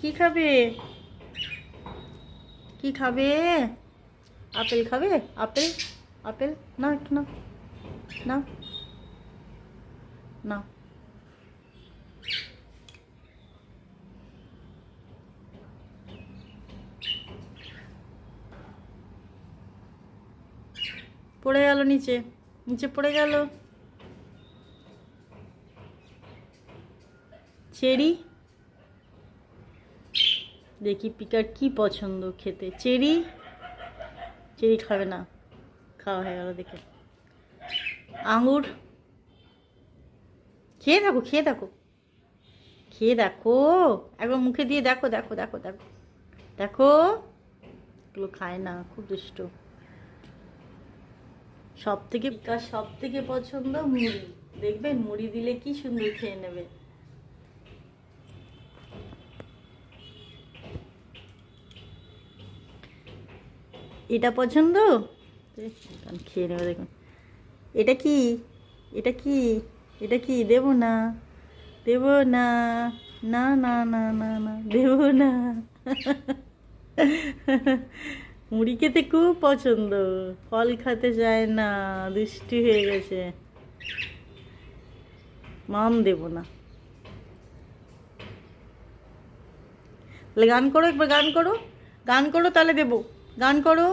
কি খাবে? কি খাবে? আপেল খাবে? আপেল আপেল না, একটু না, না, না। পড়ে গেল নিচে, নিচে পড়ে গেল। চেরি, দেখি পিকার কি পছন্দ খেতে। চেরি, চেরি খাবে না, খাওয়া হয়ে গেল দেখে। আঙুর, খেয়ে দেখো, খেয়ে দেখো, খেয়ে দেখো, একবার মুখে দিয়ে দেখো, দেখো, দেখো, দেখো, দেখো। এগুলো খায় না, খুব দুষ্ট। সব থেকে পিকার সব থেকে পছন্দ মুড়ি। দেখবেন মুড়ি দিলে কি সুন্দর খেয়ে নেবে। এটা পছন্দ, খেয়ে নেবে দেখুন। এটা কি? এটা কি? এটা কি? দেবো না, দেবো না, না, না, না, না, না, দেবো না। মুড়ি খেতে খুব পছন্দ, ফল খেতে চায় না, দুষ্টি হয়ে গেছে। মাম দেবো না। তাহলে গান করো, একবার গান করো, গান করো তাহলে দেবো। গান করো,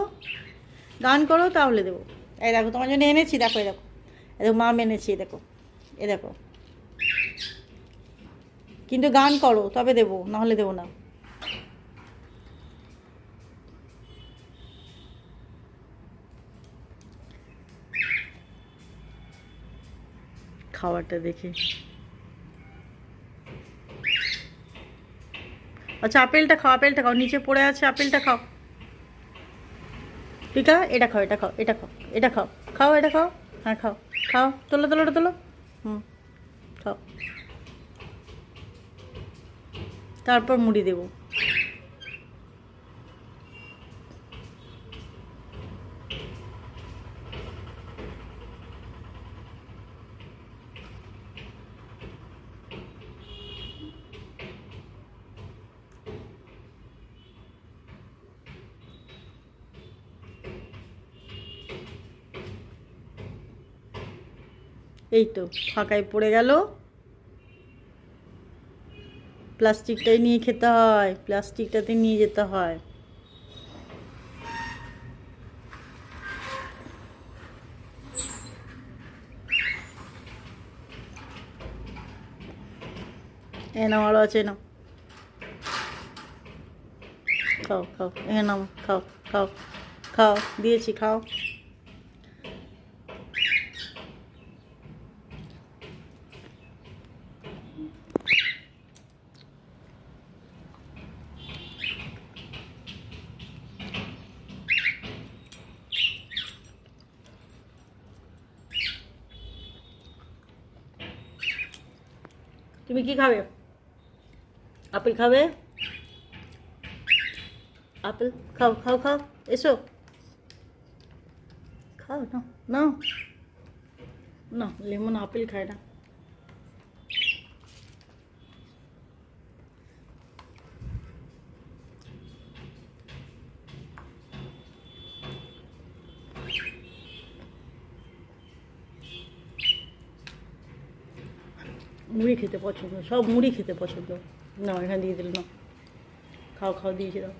গান করো তাহলে দেবো। এই দেখো তোমার জন্য এনেছি, দেখো, এই দেখো, এই দেখো মাম এনেছি, এই দেখো, এ দেখো। কিন্তু গান করো তবে দেবো, নাহলে দেবো না। খাবারটা দেখে। আচ্ছা আপেলটা খাও, আপেলটা খাও, নিচে পড়ে আছে, আপেলটা খাও। পিকা, এটা খাও, এটা খাও, এটা খাও, এটা খাও, খাও, এটা খাও। হ্যাঁ খাও, খাও, তোলো, তোলো, তোলো। হুম, খাও। তারপর মুড়ি দেবো। এই তো ফাঁকায় পড়ে গেল। প্লাস্টিকটাই নিয়ে খেতে হয়, প্লাস্টিকটাতে নিয়ে যেতে হয়। এ নাও, আরও আছে, নাও, খাও, খাও, এ নাও, খাও, খাও, খাও, দিয়েছি, খাও। তুমি কি খাবে? আপেল খাবে? আপেল খাও, খাও, খাও, এসো, খাও, নাও, নাও, না, লেমন আপেল খায় না। মুড়ি খেতে পছন্দ, সব মুড়ি খেতে পছন্দ। না এখানে দিয়ে দিল, না, খাও, খাও, দিয়েছি, দাও।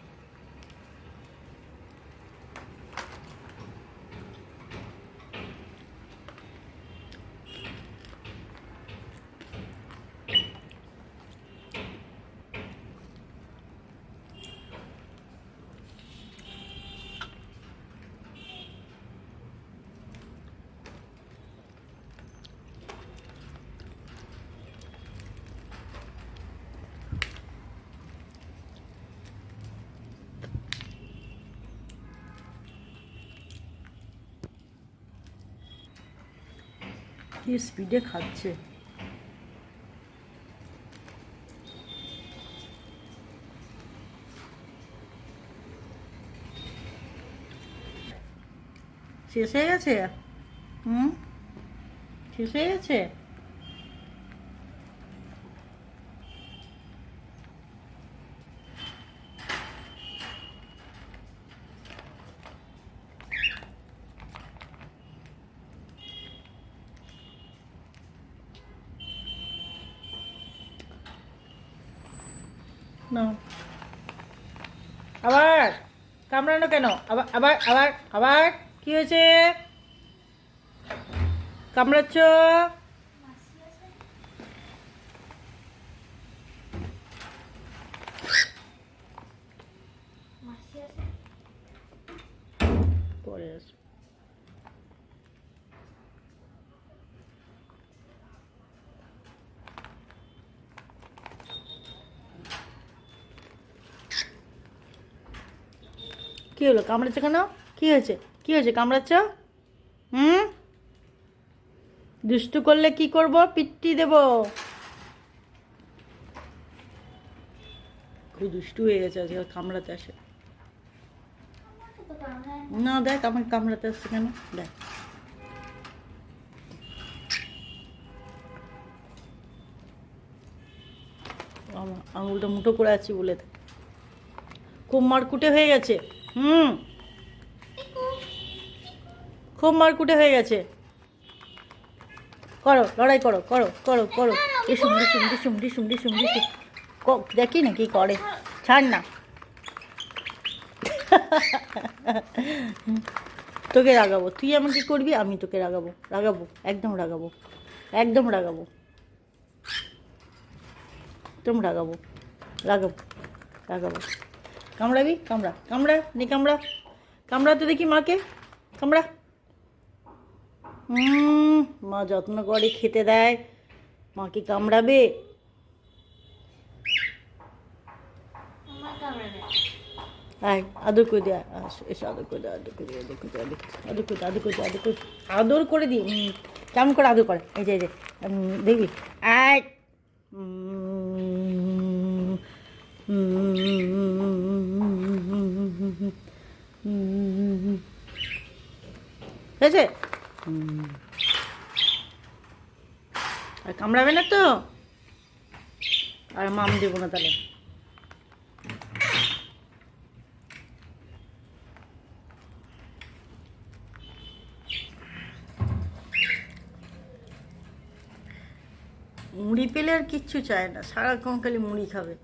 কি স্পিডে খাচ্ছে। শেষ হয়ে গেছে? হুম, শেষ হয়ে গেছে। না, আবার কামড়ানো কেন? আবার আবার আবার আবার কি হয়েছে? কামড়াচ্ছ? পরে আসো। কি হলো, কামড়াচ্ছ কেন? কি হয়েছে? কি হয়েছে, কামড়াচ্ছ? হুম, দুষ্টু করলে কি করব? পিট্টি দেব। খুব দুষ্টু হয়ে গেছে আজকে, কামড়াতে আসে না। দেখ আমার কামড়াতে আসছে কেন, দেখ। আমার আঙুলটা মুঠো করে আছি বলে খুব মারকুটে হয়ে গেছে। হুম, খুব মারকুটে হয়ে গেছে। করো, লড়াই করো, করো করো করো। ডিসুম ডিসুম ডিসুম ডিসুম ডিসুম ডিসুম। দেখি না কি করে। ছাড় না। তোকে রাগাবো, তুই আমাকে করবি, আমি তোকে রাগাবো। রাগাবো, একদম রাগাবো, একদম রাগাবো, একদম রাগাবো, রাগাবো, রাগাবো। কামড়াবি? কামড়া, কামড়া, নে কামড়া। কামড়াতে দেখি মাকে, কামড়া। মা যত্ন করে খেতে দেয়, মাকে কামড়াবে? আয় আদর করে দে, এসে আদর করে দে, আদর করে দে, আদর করে দে, আদর করে দে, আদর করে দে, আদর করে দে, আদর করে দিই। কেমন করে আদর করে? এই যে এই যে, দেখবি। আয়। হয়েছে? আর কামড়াবে না তো? আর মাম দেবো না তাহলে। মুড়ি পেলে আর কিচ্ছু চায় না, সারাক্ষণ খালি মুড়ি খাবে।